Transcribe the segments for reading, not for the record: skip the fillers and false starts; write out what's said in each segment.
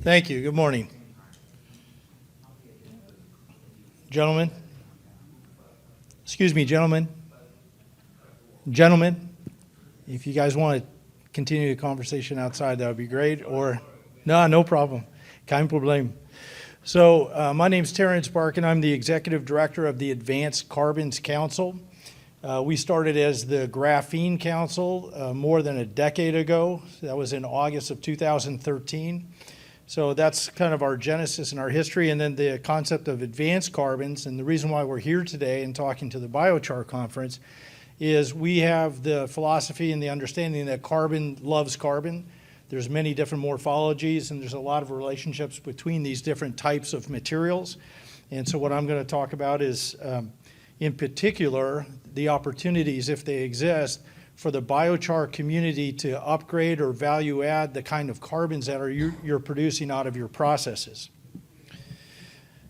Thank you. Good morning. Gentlemen. Excuse me, gentlemen. Gentlemen, if you guys want to continue the conversation outside, that would be great. Or, no problem. Kein Problem. So my name is Terrance Barkan. I'm the Executive Director of the Advanced Carbons Council. We started as the Graphene Council more than a decade ago. That was in August of 2013. So that's kind of our genesis and our history, and then the concept of advanced carbons. And the reason why we're here today and talking to the Biochar Conference is we have the philosophy and the understanding that carbon loves carbon. There's many different morphologies, and there's a lot of relationships between these different types of materials. And so what I'm going to talk about is, in particular, the opportunities, if they exist, for the biochar community to upgrade or value add the kind of carbons that you're producing out of your processes.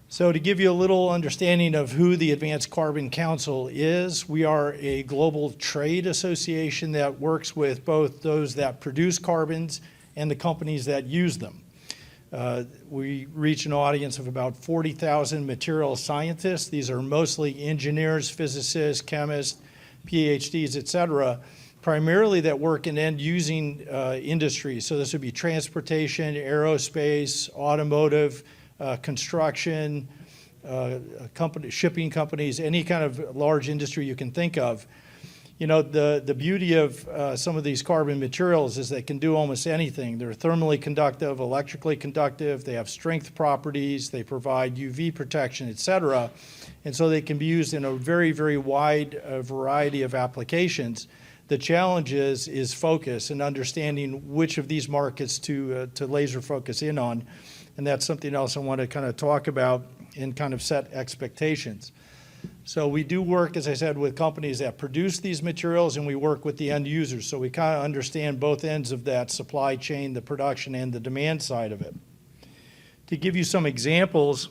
So to give you a little understanding of who the Advanced Carbon Council is, we are a global trade association that works with both those that produce carbons and the companies that use them. We reach an audience of about 40,000 material scientists. These are mostly engineers, physicists, chemists, PhDs, et cetera, primarily that work in end-using industries. So this would be transportation, aerospace, automotive, construction, shipping companies, any kind of large industry you can think of. You know, the beauty of some of these carbon materials is they can do almost anything. They're thermally conductive, electrically conductive, they have strength properties, they provide UV protection, et cetera. And so they can be used in a very, very wide variety of applications. The challenge is focus and understanding which of these markets to laser focus in on. And that's something else I want to kind of talk about and kind of set expectations. So we do work, as I said, with companies that produce these materials, and we work with the end users. So we kind of understand both ends of that supply chain, the production and the demand side of it. To give you some examples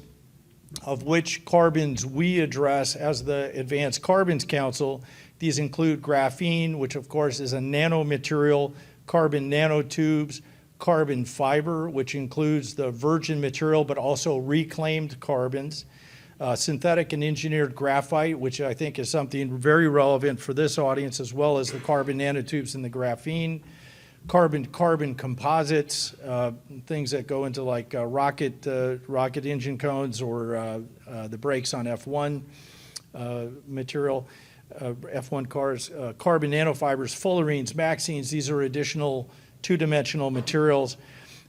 of which carbons we address as the Advanced Carbons Council, these include graphene, which of course is a nanomaterial, carbon nanotubes, carbon fiber, which includes the virgin material but also reclaimed carbons, synthetic and engineered graphite, which I think is something very relevant for this audience, as well as the carbon nanotubes and the graphene, carbon composites, things that go into like rocket engine cones or the brakes on F1 material, F1 cars, carbon nanofibers, fullerenes, maxenes. These are additional two-dimensional materials.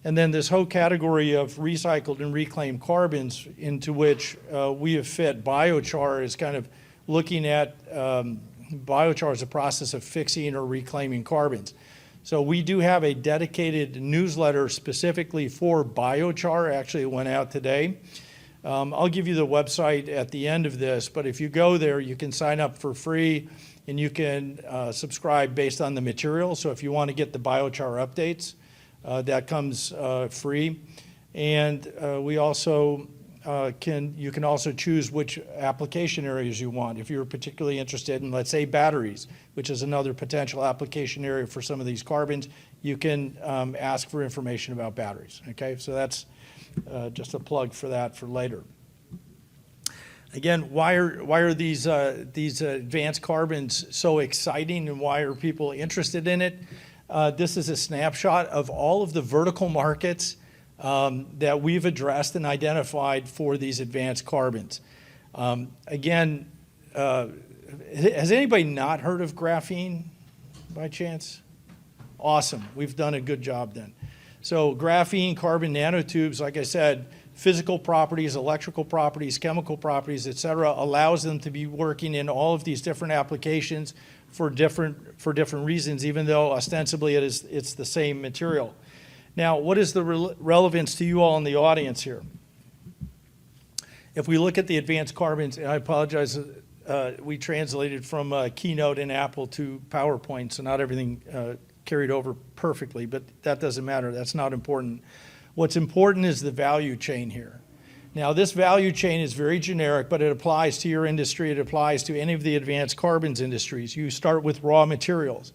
And then this whole category of recycled and reclaimed carbons, into which we have fit biochar, is kind of looking at biochar as a process of fixing or reclaiming carbons. So we do have a dedicated newsletter specifically for biochar. Actually, it went out today. I'll give you the website at the end of this, but if you go there, you can sign up for free and you can subscribe based on the material. So if you want to get the biochar updates, that comes free. And we also you can also choose which application areas you want. If you're particularly interested in, let's say, batteries, which is another potential application area for some of these carbons, you can ask for information about batteries. Okay, so that's just a plug for that for later. Again, why are these advanced carbons so exciting, and why are people interested in it? This is a snapshot of all of the vertical markets that we've addressed and identified for these advanced carbons. Again, has anybody not heard of graphene by chance? Awesome. We've done a good job then. So graphene, carbon nanotubes, like I said, physical properties, electrical properties, chemical properties, et cetera, allows them to be working in all of these different applications for different reasons, even though ostensibly it's the same material. Now, what is the relevance to you all in the audience here? If we look at the advanced carbons, and I apologize, we translated from Keynote in Apple to PowerPoint, so not everything carried over perfectly, but that doesn't matter. That's not important. What's important is the value chain here. Now, this value chain is very generic, but it applies to your industry. It applies to any of the advanced carbons industries. You start with raw materials.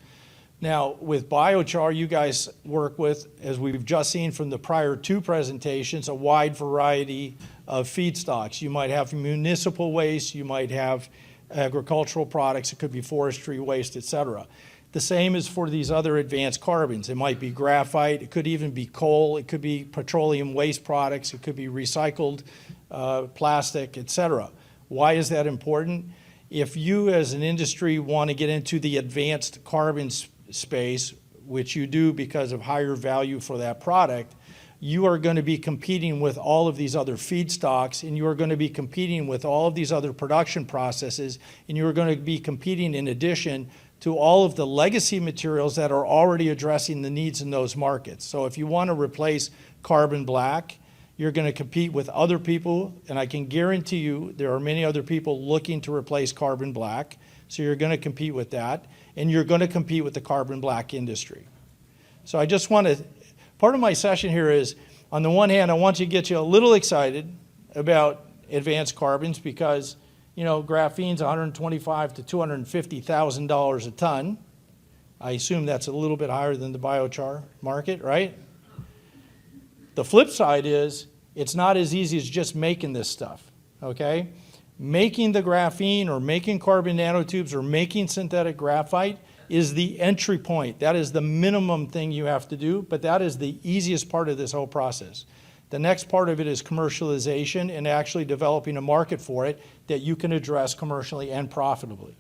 Now, with biochar, you guys work with, as we've just seen from the prior two presentations, a wide variety of feedstocks. You might have municipal waste, you might have agricultural products, it could be forestry waste, et cetera. The same is for these other advanced carbons. It might be graphite, it could even be coal, it could be petroleum waste products, it could be recycled plastic, et cetera. Why is that important? If you as an industry want to get into the advanced carbon space, which you do because of higher value for that product, you are going to be competing with all of these other feedstocks, and you are going to be competing with all of these other production processes, and you are going to be competing in addition to all of the legacy materials that are already addressing the needs in those markets. So if you want to replace carbon black, you're going to compete with other people, and I can guarantee you there are many other people looking to replace carbon black, so you're going to compete with that, and you're going to compete with the carbon black industry. So I just want to, part of my session here is, on the one hand, I want to get you a little excited about advanced carbons because, you know, graphene's $125,000 to $250,000 a ton. I assume that's a little bit higher than the biochar market, right? The flip side is, it's not as easy as just making this stuff, okay? Making the graphene or making carbon nanotubes or making synthetic graphite is the entry point. That is the minimum thing you have to do, but that is the easiest part of this whole process. The next part of it is commercialization and actually developing a market for it that you can address commercially and profitably.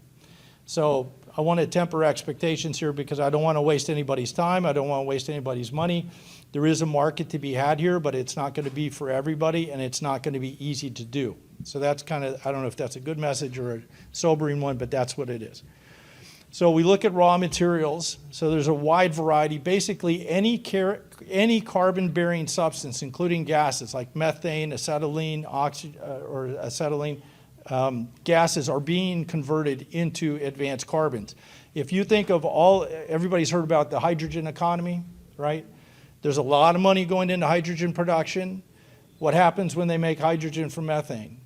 So I want to temper expectations here because I don't want to waste anybody's time. I don't want to waste anybody's money. There is a market to be had here, but it's not going to be for everybody, and it's not going to be easy to do. So that's kind of, I don't know if that's a good message or a sobering one, but that's what it is. So we look at raw materials. So there's a wide variety. Basically, any carbon-bearing substance, including gases like methane, acetylene, gases are being converted into advanced carbons. If you think of everybody's heard about the hydrogen economy, right? There's a lot of money going into hydrogen production. What happens when they make hydrogen from methane?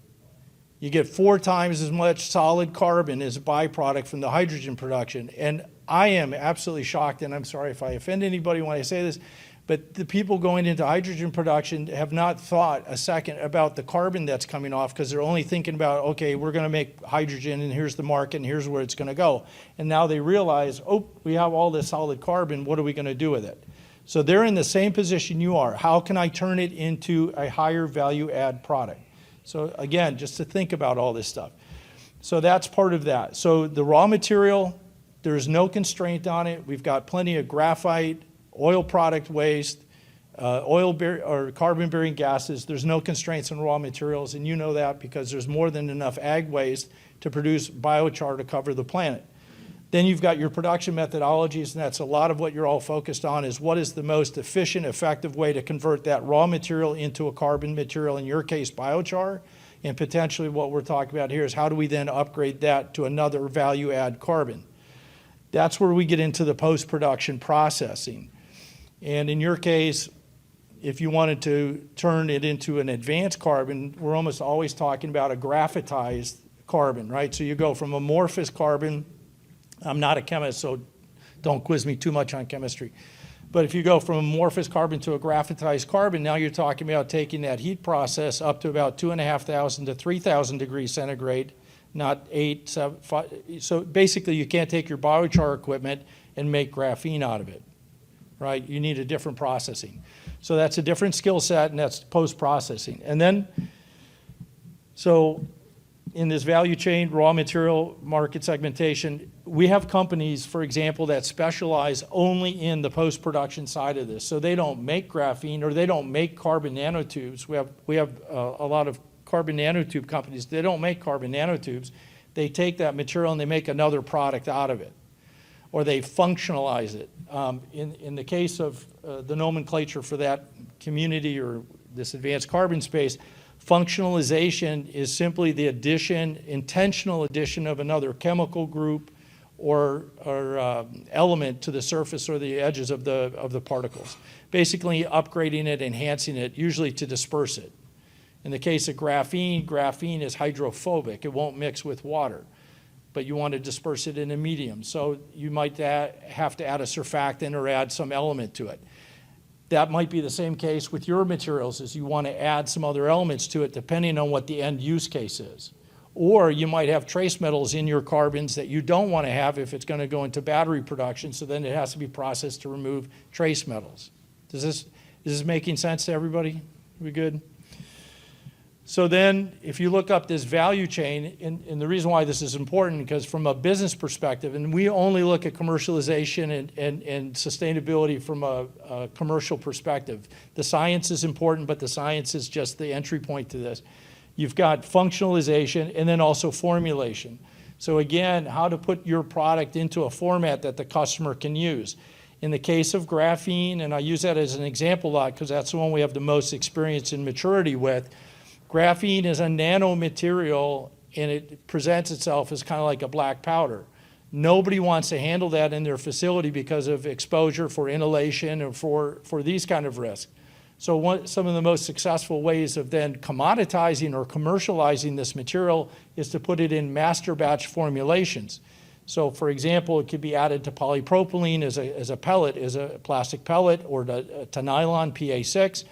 You get 4 times as much solid carbon as a byproduct from the hydrogen production. And I am absolutely shocked, and I'm sorry if I offend anybody when I say this, but the people going into hydrogen production have not thought a second about the carbon that's coming off because they're only thinking about, okay, we're going to make hydrogen and here's the market and here's where it's going to go. And now they realize, oh, we have all this solid carbon, what are we going to do with it? So they're in the same position you are. How can I turn it into a higher value add product? So again, just to think about all this stuff. So that's part of that. So the raw material, there's no constraint on it. We've got plenty of graphite, oil product waste, carbon-bearing gases. There's no constraints on raw materials, and you know that because there's more than enough ag waste to produce biochar to cover the planet. Then you've got your production methodologies, and that's a lot of what you're all focused on is what is the most efficient, effective way to convert that raw material into a carbon material, in your case, biochar, and potentially what we're talking about here is how do we then upgrade that to another value-add carbon. That's where we get into the post-production processing. And in your case, if you wanted to turn it into an advanced carbon, we're almost always talking about a graphitized carbon, right? So you go from amorphous carbon. I'm not a chemist, so don't quiz me too much on chemistry. But if you go from amorphous carbon to a graphitized carbon, now you're talking about taking that heat process up to about 2,500 to 3,000 degrees centigrade, not 8, 7, 5. So basically you can't take your biochar equipment and make graphene out of it, right? You need a different processing. So that's a different skill set, and that's post-processing. And then, so in this value chain, raw material market segmentation, we have companies, for example, that specialize only in the post-production side of this. So they don't make graphene or they don't make carbon nanotubes. We have a lot of carbon nanotube companies. They don't make carbon nanotubes. They take that material and they make another product out of it, or they functionalize it. In the case of the nomenclature for that community or this advanced carbon space, functionalization is simply the addition, intentional addition of another chemical group or element to the surface or the edges of the particles. Basically upgrading it, enhancing it, usually to disperse it. In the case of graphene, graphene is hydrophobic. It won't mix with water. but you want to disperse it in a medium. So you might have to add a surfactant or add some element to it. That might be the same case with your materials, is you want to add some other elements to it depending on what the end use case is. Or you might have trace metals in your carbons that you don't want to have if it's going to go into battery production, so then it has to be processed to remove trace metals. Is this making sense to everybody? We good? So then if you look up this value chain, and the reason why this is important, because from a business perspective, and we only look at commercialization and sustainability from a commercial perspective. The science is important, but the science is just the entry point to this. You've got functionalization and then also formulation. So again, how to put your product into a format that the customer can use. In the case of graphene, and I use that as an example a lot because that's the one we have the most experience and maturity with, graphene is a nanomaterial and it presents itself as kind of like a black powder. Nobody wants to handle that in their facility because of exposure for inhalation or for these kind of risks. So some of the most successful ways of then commoditizing or commercializing this material is to put it in master batch formulations. So for example, it could be added to polypropylene as a pellet, as a plastic pellet, or to nylon, PA6.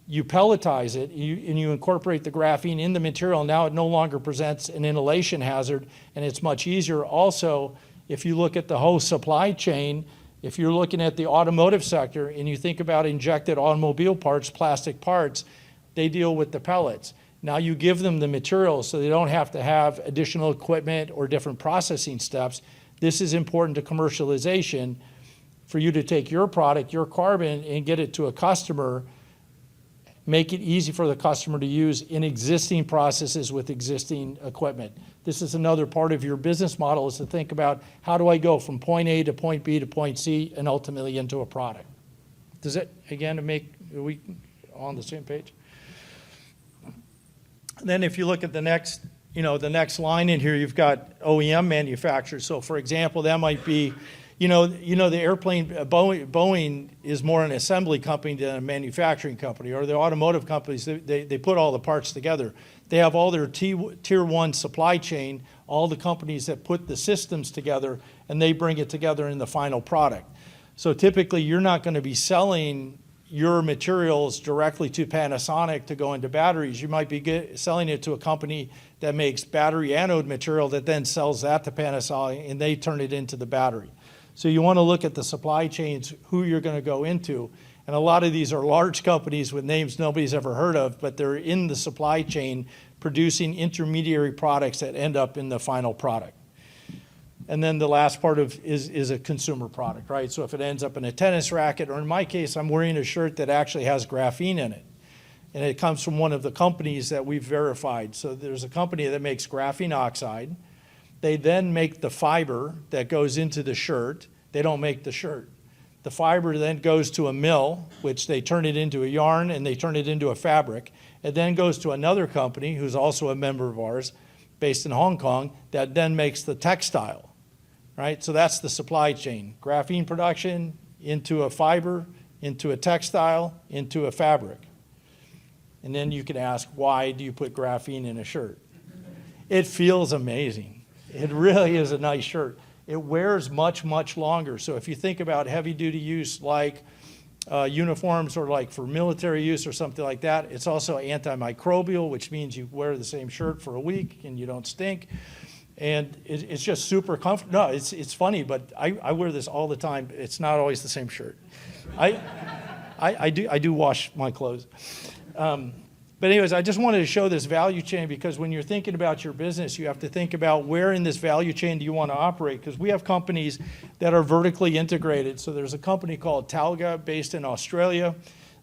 You pelletize it, and you incorporate the graphene in the material. Now it no longer presents an inhalation hazard, and it's much easier. Also, if you look at the whole supply chain, if you're looking at the automotive sector and you think about injected automobile parts, plastic parts, they deal with the pellets. Now you give them the materials so they don't have to have additional equipment or different processing steps. This is important to commercialization for you to take your product, your carbon, and get it to a customer. Make it easy for the customer to use in existing processes with existing equipment. This is another part of your business model, is to think about how do I go from point A to point B to point C and ultimately into a product. Does it, again, are we on the same page? Then if you look at the next line in here, you've got OEM manufacturers. So for example, that might be, the airplane, Boeing is more an assembly company than a manufacturing company, or the automotive companies, they put all the parts together. They have all their tier one supply chain, all the companies that put the systems together, and they bring it together in the final product. So typically, you're not going to be selling your materials directly to Panasonic to go into batteries. You might be selling it to a company that makes battery anode material that then sells that to Panasonic, and they turn it into the battery. So you want to look at the supply chains, who you're going to go into. And a lot of these are large companies with names nobody's ever heard of, but they're in the supply chain producing intermediary products that end up in the final product. And then the last part is a consumer product, right? So if it ends up in a tennis racket, or in my case, I'm wearing a shirt that actually has graphene in it. And it comes from one of the companies that we've verified. So there's a company that makes graphene oxide. They then make the fiber that goes into the shirt. They don't make the shirt. The fiber then goes to a mill, which they turn it into a yarn and they turn it into a fabric. It then goes to another company who's also a member of ours, based in Hong Kong, that then makes the textile, right? So that's the supply chain. Graphene production into a fiber, into a textile, into a fabric. And then you can ask, why do you put graphene in a shirt? It feels amazing. It really is a nice shirt. It wears much, much longer. So if you think about heavy-duty use like uniforms or like for military use or something like that, it's also antimicrobial, which means you wear the same shirt for a week and you don't stink. And it's just super comfortable. No, it's funny, but I wear this all the time. It's not always the same shirt. I do wash my clothes. But anyways, I just wanted to show this value chain, because when you're thinking about your business, you have to think about where in this value chain do you want to operate, because we have companies that are vertically integrated. So there's a company called Talga based in Australia.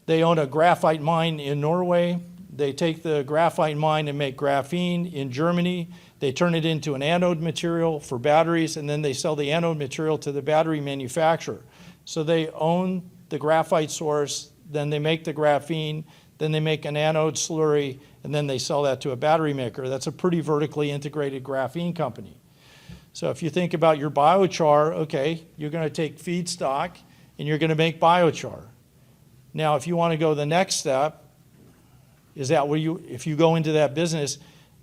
They own a graphite mine in Norway. They take the graphite mine and make graphene in Germany. They turn it into an anode material for batteries, and then they sell the anode material to the battery manufacturer. So they own the graphite source, then they make the graphene, then they make an anode slurry, and then they sell that to a battery maker. That's a pretty vertically integrated graphene company. So if you think about your biochar, okay, you're going to take feedstock and you're going to make biochar. Now, if you want to go the next step, is that where if you go into that business,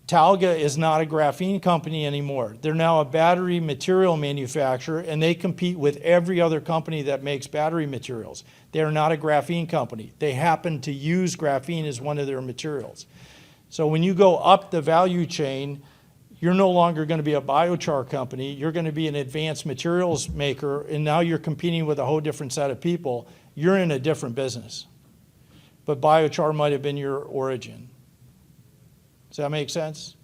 Talga is not a graphene company anymore. They're now a battery material manufacturer, and they compete with every other company that makes battery materials. They are not a graphene company. They happen to use graphene as one of their materials. So when you go up the value chain, you're no longer going to be a biochar company. You're going to be an advanced materials maker, and now you're competing with a whole different set of people. You're in a different business. But biochar might have been your origin. Does that make sense?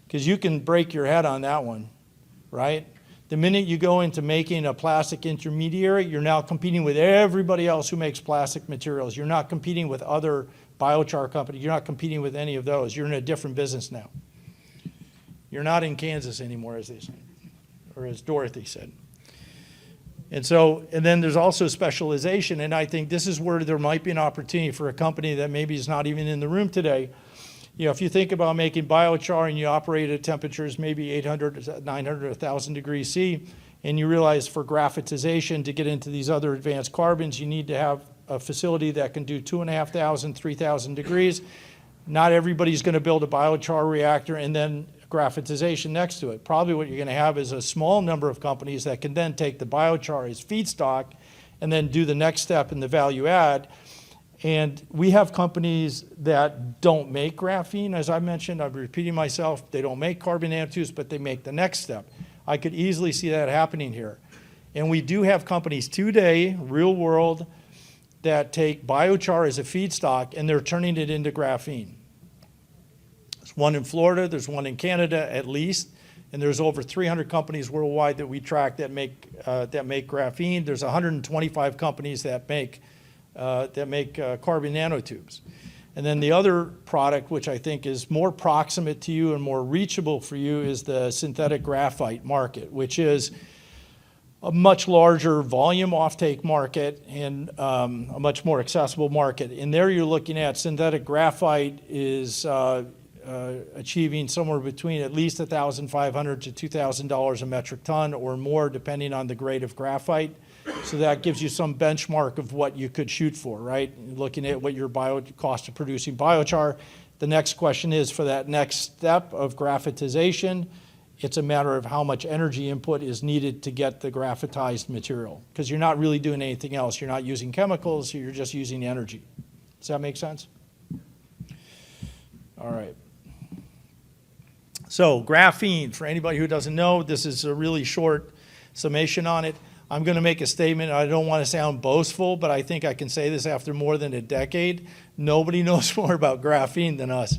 Because you can break your head on that one, right? The minute you go into making a plastic intermediary, you're now competing with everybody else who makes plastic materials. You're not competing with other biochar companies. You're not competing with any of those. You're in a different business now. You're not in Kansas anymore, as they say, or as Dorothy said. And then there's also specialization, and I think this is where there might be an opportunity for a company that maybe is not even in the room today. You know, if you think about making biochar and you operate at temperatures maybe 800, 900, 1,000 degrees C, and you realize for graphitization to get into these other advanced carbons, you need to have a facility that can do 2,500, 3,000 degrees. Not everybody's going to build a biochar reactor and then graphitization next to it. Probably what you're going to have is a small number of companies that can then take the biochar as feedstock and then do the next step in the value add. And we have companies that don't make graphene, as I mentioned. I'm repeating myself. They don't make carbon nanotubes, but they make the next step. I could easily see that happening here. And we do have companies today, real world, that take biochar as a feedstock, and they're turning it into graphene. There's one in Florida. There's one in Canada, at least. And there's over 300 companies worldwide that we track that make graphene. There's 125 companies that make carbon nanotubes. And then the other product, which I think is more proximate to you and more reachable for you, is the synthetic graphite market, which is a much larger volume offtake market and a much more accessible market. And there you're looking at synthetic graphite is achieving somewhere between at least $1,500 to $2,000 a metric ton or more, depending on the grade of graphite. So that gives you some benchmark of what you could shoot for, right? Looking at what your cost of producing biochar. The next question is, for that next step of graphitization, it's a matter of how much energy input is needed to get the graphitized material, because you're not really doing anything else. You're not using chemicals, you're just using energy. Does that make sense? All right. So graphene, for anybody who doesn't know, this is a really short summation on it. I'm going to make a statement. I don't want to sound boastful, but I think I can say this after more than a decade. Nobody knows more about graphene than us.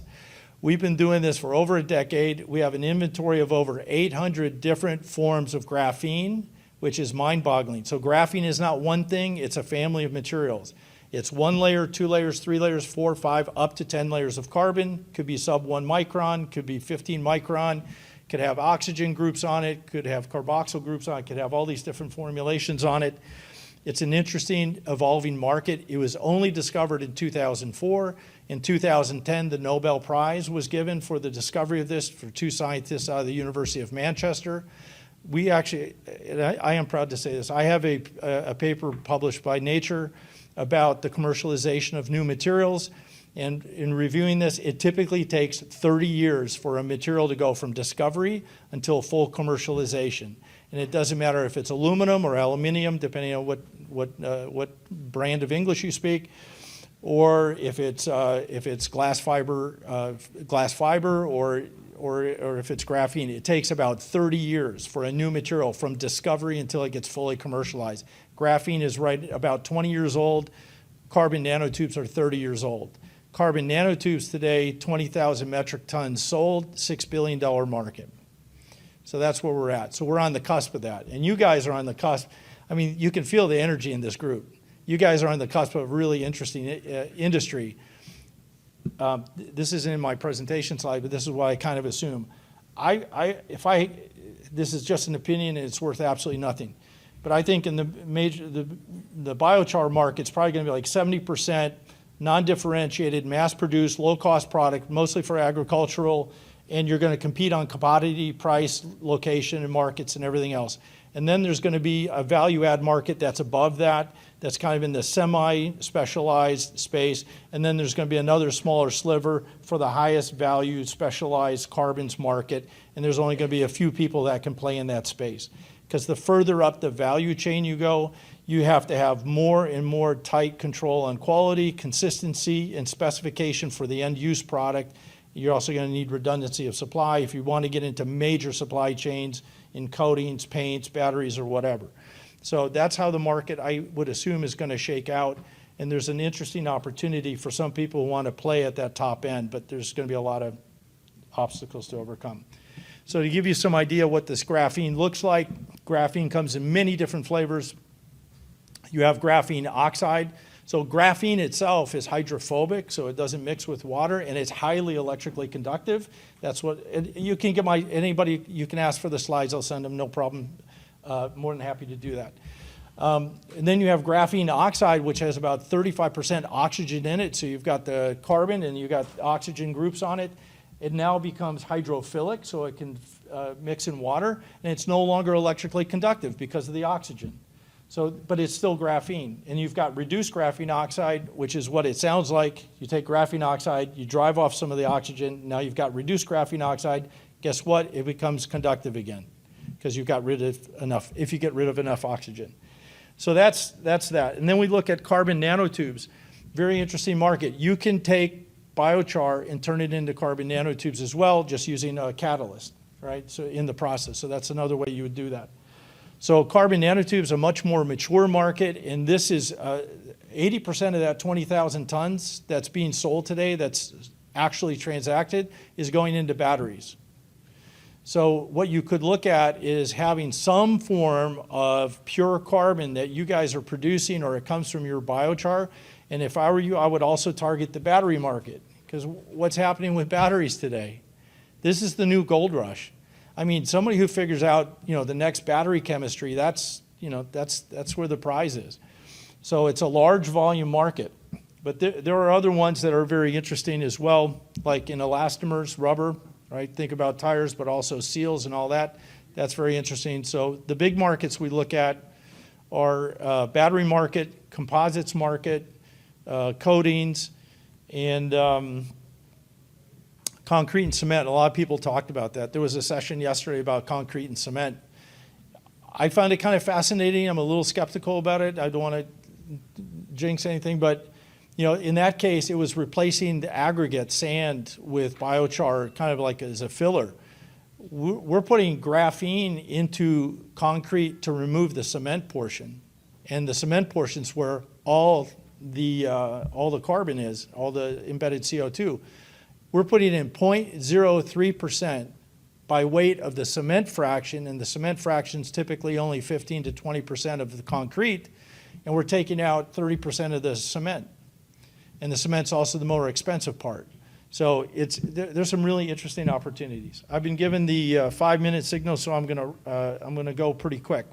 We've been doing this for over a decade. We have an inventory of over 800 different forms of graphene, which is mind-boggling. So graphene is not one thing, it's a family of materials. It's 1 layer, 2 layers, 3 layers, 4, 5, up to 10 layers of carbon. Could be sub 1 micron, could be 15 micron. Could have oxygen groups on it, could have carboxyl groups on it, could have all these different formulations on it. It's an interesting evolving market. It was only discovered in 2004. In 2010, the Nobel Prize was given for the discovery of this for 2 scientists out of the University of Manchester. We actually, I am proud to say this, I have a paper published by Nature about the commercialization of new materials. And in reviewing this, it typically takes 30 years for a material to go from discovery until full commercialization. And it doesn't matter if it's aluminum or aluminium, depending on what brand of English you speak, or if it's glass fiber, or if it's graphene. It takes about 30 years for a new material from discovery until it gets fully commercialized. Graphene is right about 20 years old. Carbon nanotubes are 30 years old. Carbon nanotubes today, 20,000 metric tons sold, $6 billion market. So that's where we're at. So we're on the cusp of that. And you guys are on the cusp. I mean, you can feel the energy in this group. You guys are on the cusp of a really interesting industry. This isn't in my presentation slide, but this is what I kind of assume. This is just an opinion and it's worth absolutely nothing. But I think in the biochar market, it's probably going to be like 70% non-differentiated, mass-produced, low-cost product, mostly for agricultural, and you're going to compete on commodity, price, location, and markets, and everything else. And then there's going to be a value add market that's above that, that's kind of in the semi-specialized space. And then there's going to be another smaller sliver for the highest value specialized carbons market. And there's only going to be a few people that can play in that space. Because the further up the value chain you go, you have to have more and more tight control on quality, consistency, and specification for the end use product. You're also going to need redundancy of supply if you want to get into major supply chains in coatings, paints, batteries, or whatever. So that's how the market, I would assume, is going to shake out. And there's an interesting opportunity for some people who want to play at that top end, but there's going to be a lot of obstacles to overcome. So to give you some idea what this graphene looks like, graphene comes in many different flavors. You have graphene oxide. So graphene itself is hydrophobic, so it doesn't mix with water, and it's highly electrically conductive. That's what, you can get anybody, you can ask for the slides, I'll send them, no problem. More than happy to do that. And then you have graphene oxide, which has about 35% oxygen in it. So you've got the carbon and you've got oxygen groups on it. It now becomes hydrophilic, so it can mix in water, and it's no longer electrically conductive because of the oxygen. So, but it's still graphene. And you've got reduced graphene oxide, which is what it sounds like. You take graphene oxide, you drive off some of the oxygen, now you've got reduced graphene oxide. Guess what? It becomes conductive again because you've got rid of enough, if you get rid of enough oxygen. So that's that. And then we look at carbon nanotubes. Very interesting market. You can take biochar and turn it into carbon nanotubes as well, just using a catalyst, right? So in the process. So that's another way you would do that. So carbon nanotubes are a much more mature market, and this is 80% of that 20,000 tons that's being sold today that's actually transacted is going into batteries. So what you could look at is having some form of pure carbon that you guys are producing, or it comes from your biochar. And if I were you, I would also target the battery market, because what's happening with batteries today? This is the new gold rush. I mean, somebody who figures out, the next battery chemistry, that's where the prize is. So it's a large volume market. But there are other ones that are very interesting as well, like in elastomers, rubber, right? Think about tires, but also seals and all that. That's very interesting. So the big markets we look at are battery market, composites market, coatings, and concrete and cement. A lot of people talked about that. There was a session yesterday about concrete and cement. I found it kind of fascinating. I'm a little skeptical about it. I don't want to jinx anything, but in that case, it was replacing the aggregate sand with biochar, kind of like as a filler. We're putting graphene into concrete to remove the cement portion, and the cement portion's where all the carbon is, all the embedded CO2. We're putting in 0.03% by weight of the cement fraction, and the cement fraction's typically only 15 to 20% of the concrete, and we're taking out 30% of the cement. And the cement's also the more expensive part. So there's some really interesting opportunities. I've been given the 5-minute signal, so I'm gonna go pretty quick.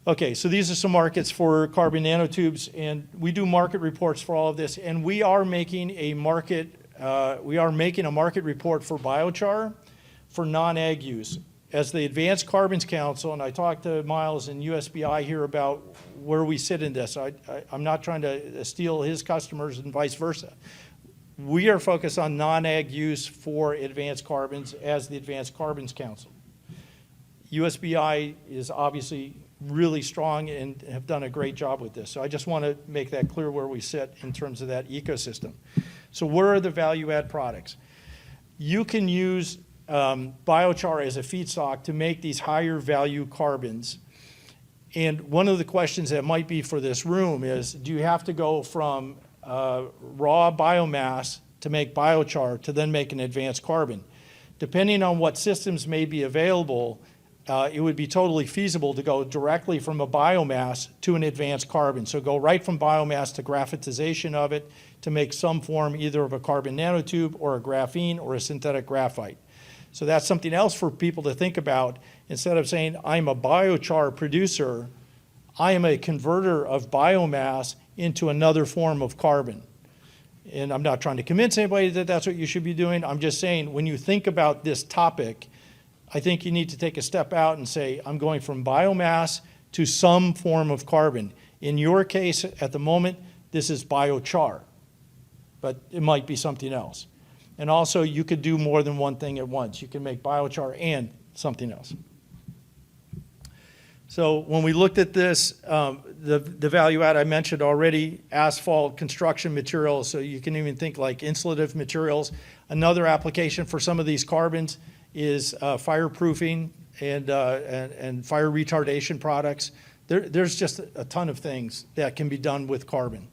Okay, so these are some markets for carbon nanotubes, and we do market reports for all of this, and we are making a market report for biochar for non-ag use. As the Advanced Carbons Council, and I talked to Miles and USBI here about where we sit in this. I'm not trying to steal his customers and vice versa. We are focused on non-ag use for advanced carbons as the Advanced Carbons Council. USBI is obviously really strong and have done a great job with this. So I just want to make that clear where we sit in terms of that ecosystem. So where are the value add products? You can use biochar as a feedstock to make these higher value carbons. And one of the questions that might be for this room is, do you have to go from raw biomass to make biochar to then make an advanced carbon? Depending on what systems may be available, it would be totally feasible to go directly from a biomass to an advanced carbon. So go right from biomass to graphitization of it to make some form either of a carbon nanotube or a graphene or a synthetic graphite. So that's something else for people to think about. Instead of saying, I'm a biochar producer, I am a converter of biomass into another form of carbon. And I'm not trying to convince anybody that that's what you should be doing. I'm just saying, when you think about this topic, I think you need to take a step out and say, I'm going from biomass to some form of carbon. In your case, at the moment, this is biochar, but it might be something else. And also, you could do more than one thing at once. You can make biochar and something else. So when we looked at this, the value add I mentioned already, asphalt, construction materials, so you can even think like insulative materials. Another application for some of these carbons is fireproofing and fire retardation products. There's just a ton of things that can be done with carbon.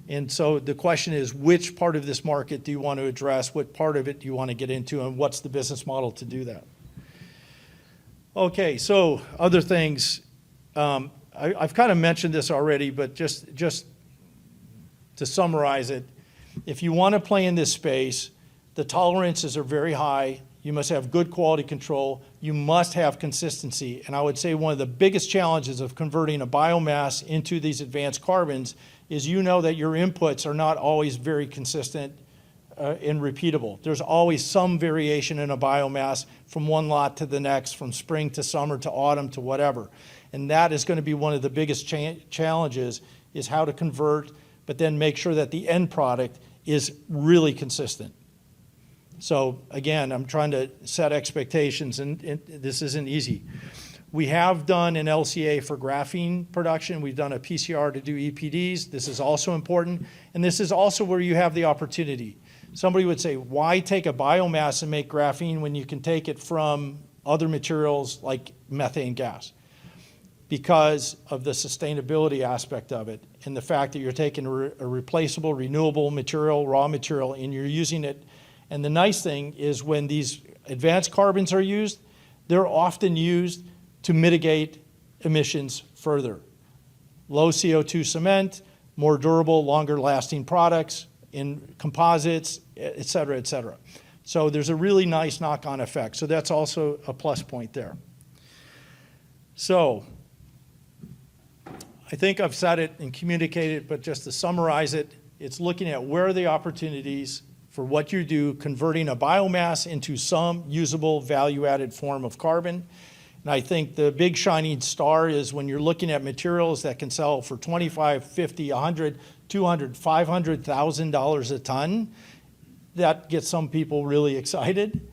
And so the question is, which part of this market do you want to address? What part of it do you want to get into? And what's the business model to do that? Okay, so other things. I've kind of mentioned this already, but just to summarize it, if you want to play in this space, the tolerances are very high. You must have good quality control. You must have consistency. And I would say one of the biggest challenges of converting a biomass into these advanced carbons is you know that your inputs are not always very consistent and repeatable. There's always some variation in a biomass from one lot to the next, from spring to summer to autumn to whatever. And that is going to be one of the biggest challenges, is how to convert, but then make sure that the end product is really consistent. So again, I'm trying to set expectations, and this isn't easy. We have done an LCA for graphene production. We've done a PCR to do EPDs. This is also important. And this is also where you have the opportunity. Somebody would say, why take a biomass and make graphene when you can take it from other materials like methane gas? Because of the sustainability aspect of it and the fact that you're taking a replaceable, renewable material, raw material, and you're using it. And the nice thing is when these advanced carbons are used, they're often used to mitigate emissions further. Low CO2 cement, more durable, longer lasting products in composites, et cetera, et cetera. So there's a really nice knock-on effect. So that's also a plus point there. So I think I've said it and communicated, but just to summarize it, it's looking at where are the opportunities for what you do, converting a biomass into some usable value-added form of carbon. And I think the big shining star is when you're looking at materials that can sell for $25, $50, $100, $200, $500,000 a ton. That gets some people really excited.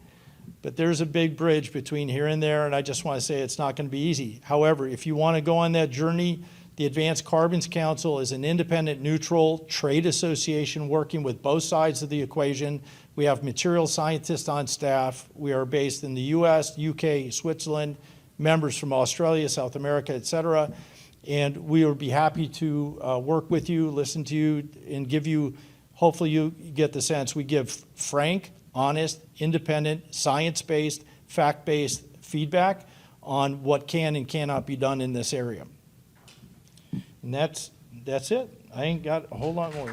But there's a big bridge between here and there, and I just want to say it's not going to be easy. However, if you want to go on that journey, the Advanced Carbons Council is an independent, neutral trade association working with both sides of the equation. We have material scientists on staff. We are based in the US, UK, Switzerland, members from Australia, South America, et cetera. And we would be happy to work with you, listen to you, and give you, hopefully you get the sense, we give frank, honest, independent, science-based, fact-based feedback on what can and cannot be done in this area. And that's it. I ain't got a whole lot more.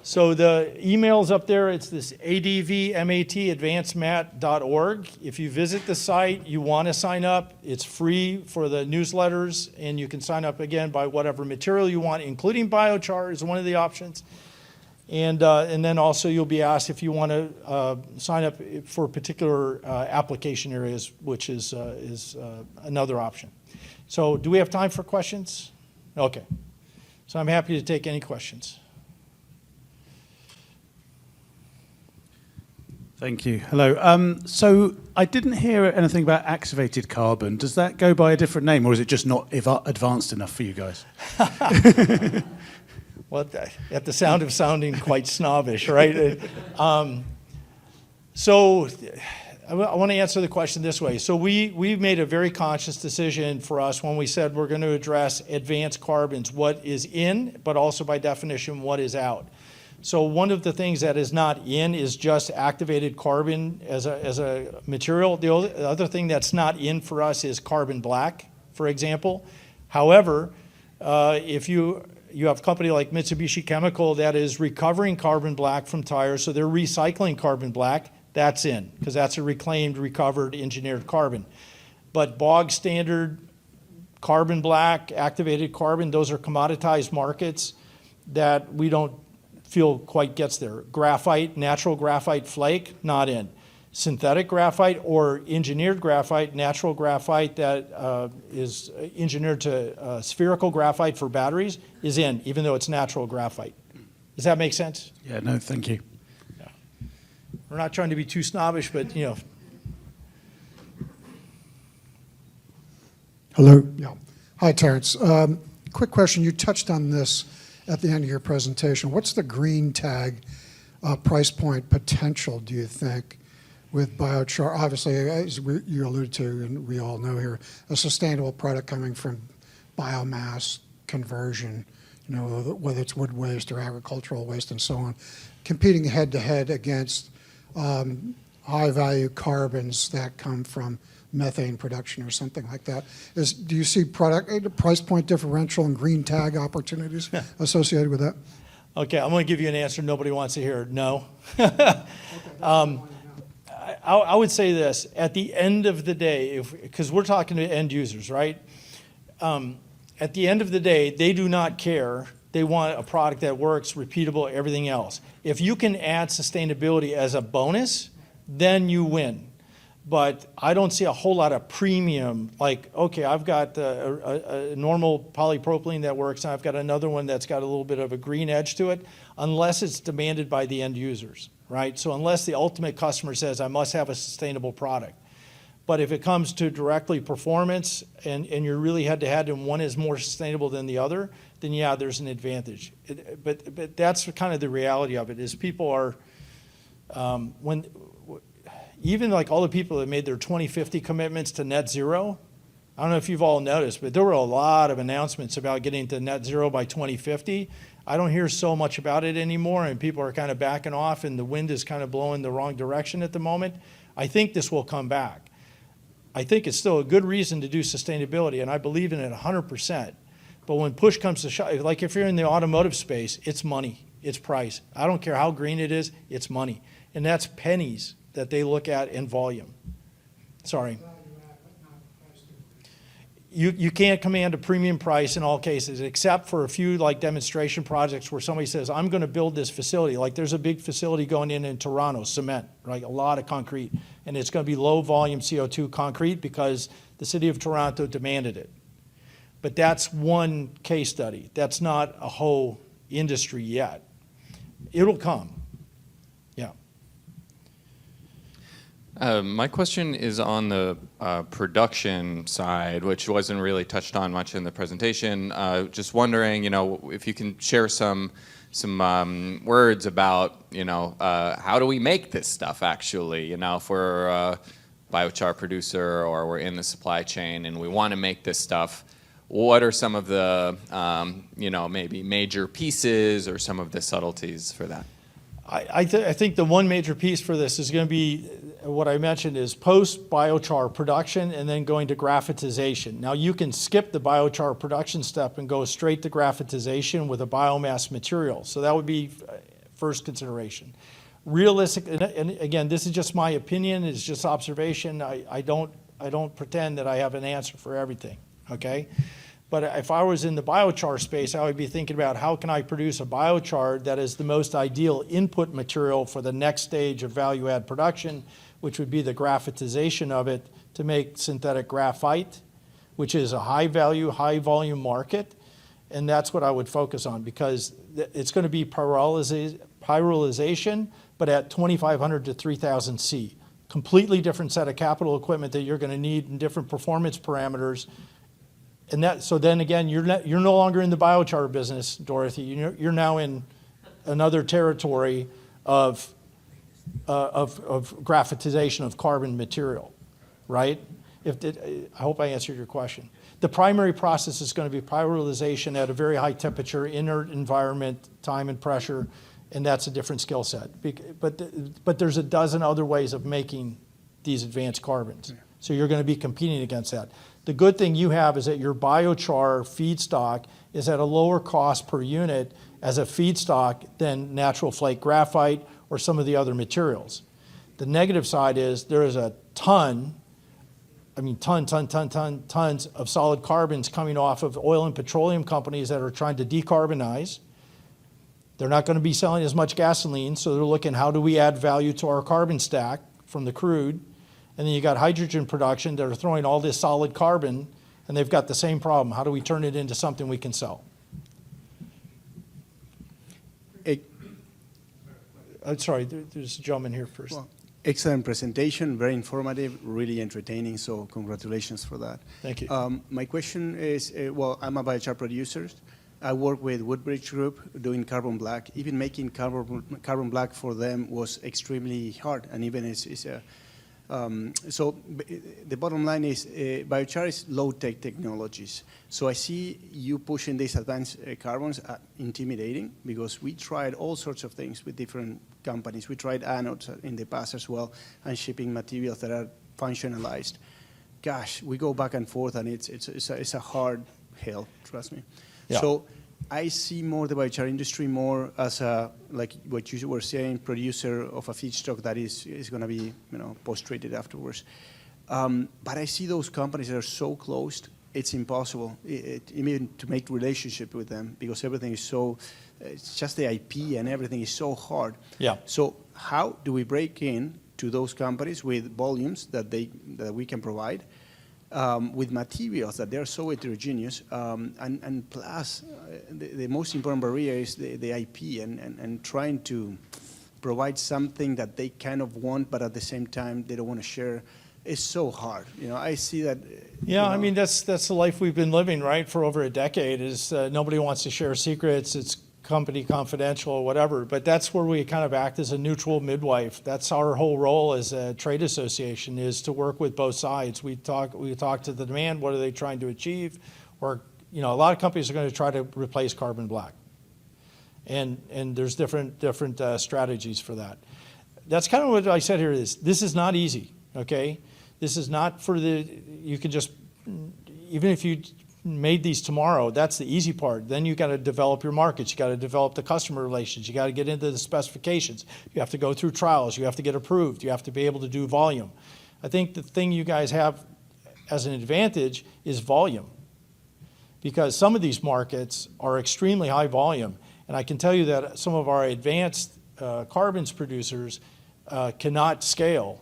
So the email's up there. It's this advmat@advancedmat.org. If you visit the site, you want to sign up. It's free for the newsletters, and you can sign up again by whatever material you want, including biochar is one of the options. And then also you'll be asked if you want to sign up for particular application areas, which is another option. So do we have time for questions? Okay. So I'm happy to take any questions. Thank you. Hello. So I didn't hear anything about activated carbon. Does that go by a different name, or is it just not advanced enough for you guys? Well, at the sound of sounding quite snobbish, right? So I want to answer the question this way. So we've made a very conscious decision for us when we said we're going to address advanced carbons, what is in, but also by definition, what is out. So one of the things that is not in is just activated carbon as a material. The other thing that's not in for us is carbon black, for example. However, if you have a company like Mitsubishi Chemical that is recovering carbon black from tires, so they're recycling carbon black, that's in, because that's a reclaimed, recovered, engineered carbon. But bog standard carbon black, activated carbon, those are commoditized markets that we don't feel quite gets there. Graphite, natural graphite flake, not in. Synthetic graphite or engineered graphite, natural graphite that is engineered to spherical graphite for batteries is in, even though it's natural graphite. Does that make sense? Yeah, no, thank you. Yeah. We're not trying to be too snobbish, but, you know. Hello. Yeah. Hi, Terrance. Quick question. You touched on this at the end of your presentation. What's the green tag price point potential, do you think, with biochar? Obviously, as you alluded to, and we all know here, a sustainable product coming from biomass conversion, you know, whether it's wood waste or agricultural waste and so on, competing head-to-head against high-value carbons that come from methane production or something like that. Do you see price point differential and green tag opportunities associated with that? Okay, I'm going to give you an answer nobody wants to hear. No. I would say this. At the end of the day, because we're talking to end users, right? At the end of the day, they do not care. They want a product that works, repeatable, everything else. If you can add sustainability as a bonus, then you win. But I don't see a whole lot of premium, like, okay, I've got a normal polypropylene that works, and I've got another one that's got a little bit of a green edge to it, unless it's demanded by the end users, right? So unless the ultimate customer says, I must have a sustainable product. But if it comes to directly performance, and you're really head-to-head, and one is more sustainable than the other, then yeah, there's an advantage. But that's kind of the reality of it, is people are, even like all the people that made their 2050 commitments to net zero, I don't know if you've all noticed, but there were a lot of announcements about getting to net zero by 2050. I don't hear so much about it anymore, and people are kind of backing off, and the wind is kind of blowing the wrong direction at the moment. I think this will come back. I think it's still a good reason to do sustainability, and I believe in it 100%. But when push comes to shove, like if you're in the automotive space, it's money, it's price. I don't care how green it is, it's money. And that's pennies that they look at in volume. Sorry. You can't command a premium price in all cases, except for a few like demonstration projects where somebody says, I'm going to build this facility. Like there's a big facility going in Toronto, cement, right? A lot of concrete. And it's going to be low volume CO2 concrete because the city of Toronto demanded it. But that's one case study. That's not a whole industry yet. It'll come. Yeah. My question is on the production side, which wasn't really touched on much in the presentation. Just wondering, you know, if you can share some words about, you know, how do we make this stuff actually? You know, if we're a biochar producer or we're in the supply chain and we want to make this stuff, what are some of the, you know, maybe major pieces or some of the subtleties for that? I think the one major piece for this is going to be what I mentioned is post-biochar production and then going to graphitization. Now you can skip the biochar production step and go straight to graphitization with a biomass material. So that would be first consideration. Realistic, and again, this is just my opinion, it's just observation. I don't pretend that I have an answer for everything, okay? But if I was in the biochar space, I would be thinking about how can I produce a biochar that is the most ideal input material for the next stage of value add production, which would be the graphitization of it to make synthetic graphite, which is a high value, high volume market. And that's what I would focus on because it's going to be pyrolization, but at 2,500 to 3,000 C. Completely different set of capital equipment that you're going to need in different performance parameters. And that, so then again, you're no longer in the biochar business, Dorothy. You're now in another territory of graphitization of carbon material, right? I hope I answered your question. The primary process is going to be pyrolization at a very high temperature, inert environment, time and pressure, and that's a different skill set. But there's a dozen other ways of making these advanced carbons. Yeah. So you're going to be competing against that. The good thing you have is that your biochar feedstock is at a lower cost per unit as a feedstock than natural flake graphite or some of the other materials. The negative side is there is a tons of solid carbons coming off of oil and petroleum companies that are trying to decarbonize. They're not going to be selling as much gasoline, so they're looking, how do we add value to our carbon stack from the crude? And then you got hydrogen production that are throwing all this solid carbon, and they've got the same problem. How do we turn it into something we can sell? Sorry, there's a gentleman here first. Well, excellent presentation, very informative, really entertaining, so congratulations for that. Thank you. My question is, well, I'm a biochar producer. I work with Woodbridge Group doing carbon black. Even making carbon black for them was extremely hard, and even so the bottom line is biochar is low-tech technologies. So I see you pushing these advanced carbons intimidating, because we tried all sorts of things with different companies. We tried anodes in the past as well, and shipping materials that are functionalized. Gosh, we go back and forth, and it's a hard hill, trust me. Yeah. So I see more the biochar industry more as a, like what you were saying, producer of a feedstock that is going to be, post-treated afterwards. But I see those companies that are so closed, it's impossible even to make relationship with them, because everything is so, it's just the IP and everything is so hard. Yeah. So how do we break in to those companies with volumes that we can provide? With materials that they're so heterogeneous, and plus the most important barrier is the IP and trying to provide something that they kind of want, but at the same time they don't want to share. It's so hard. I see that. Yeah, I mean, that's the life we've been living, right, for over a decade, is nobody wants to share secrets. It's company confidential or whatever, but that's where we kind of act as a neutral midwife. That's our whole role as a trade association, is to work with both sides. We talk to the demand, what are they trying to achieve? Or, a lot of companies are going to try to replace carbon black. And there's different strategies for that. That's kind of what I said here is, this is not easy, okay? This is not for you can just, even if you made these tomorrow, that's the easy part. Then you got to develop your markets. You got to develop the customer relations. You got to get into the specifications. You have to go through trials. You have to get approved. You have to be able to do volume. I think the thing you guys have as an advantage is volume, because some of these markets are extremely high volume. And I can tell you that some of our advanced carbons producers cannot scale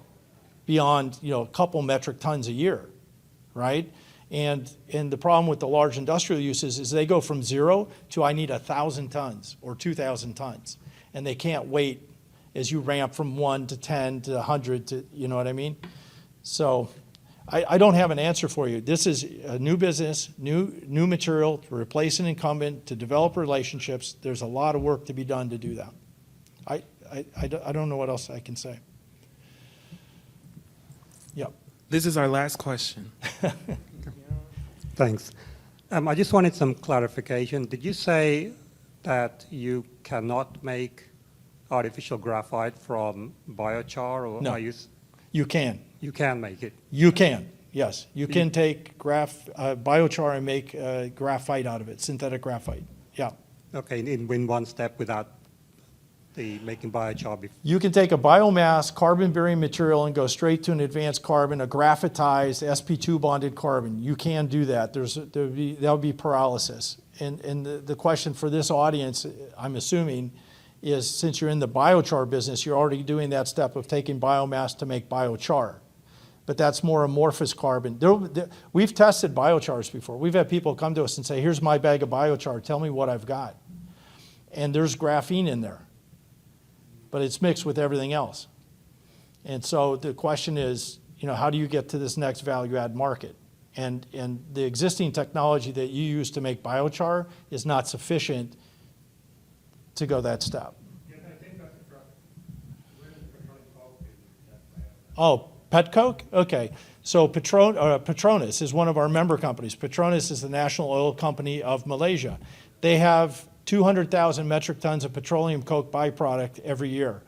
beyond a couple metric tons a year, right? And the problem with the large industrial uses is they go from 0 to I need 1,000 tons or 2,000 tons. And they can't wait as you ramp from 1 to 10 to 100 to, you know what I mean? So I don't have an answer for you. This is a new business, new material to replace an incumbent, to develop relationships. There's a lot of work to be done to do that. I don't know what else I can say. Yep. This is our last question. Thanks. I just wanted some clarification. Did you say that you cannot make artificial graphite from biochar? Or No. are You can. you can make it? You can, yes. You can take biochar and make graphite out of it, synthetic graphite. Yeah. Okay, in one step without the making biochar before. You can take a biomass carbon-bearing material and go straight to an advanced carbon, a graphitized sp2 bonded carbon. You can do that. That would be pyrolysis. And the question for this audience, I'm assuming, is since you're in the biochar business, you're already doing that step of taking biomass to make biochar. But that's more amorphous carbon. We've tested biochars before. We've had people come to us and say, here's my bag of biochar, tell me what I've got. And there's graphene in there, but it's mixed with everything else. And so the question is, how do you get to this next value add market? And the existing technology that you use to make biochar is not sufficient to go that step. Oh, Petcoke? Okay. So Petronas is one of our member companies. Petronas is the national oil company of Malaysia. They have 200,000 metric tons of petroleum coke byproduct every year.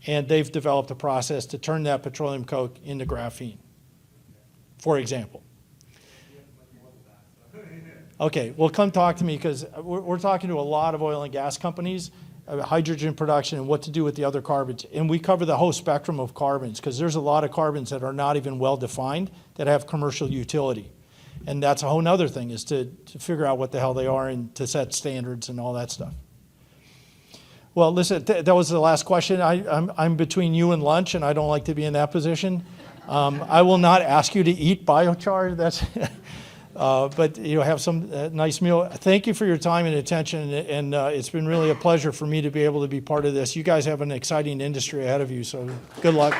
And they've developed a process to turn that petroleum coke into graphene, for example. Okay, well, come talk to me, because we're talking to a lot of oil and gas companies, hydrogen production, and what to do with the other carbons. And we cover the whole spectrum of carbons, because there's a lot of carbons that are not even well defined that have commercial utility. And that's a whole nother thing, is to figure out what the hell they are and to set standards and all that stuff. Well, listen, that was the last question. I'm between you and lunch, and I don't like to be in that position. I will not ask you to eat biochar. That's, but have some nice meal. Thank you for your time and attention, and it's been really a pleasure for me to be able to be part of this. You guys have an exciting industry ahead of you, so good luck.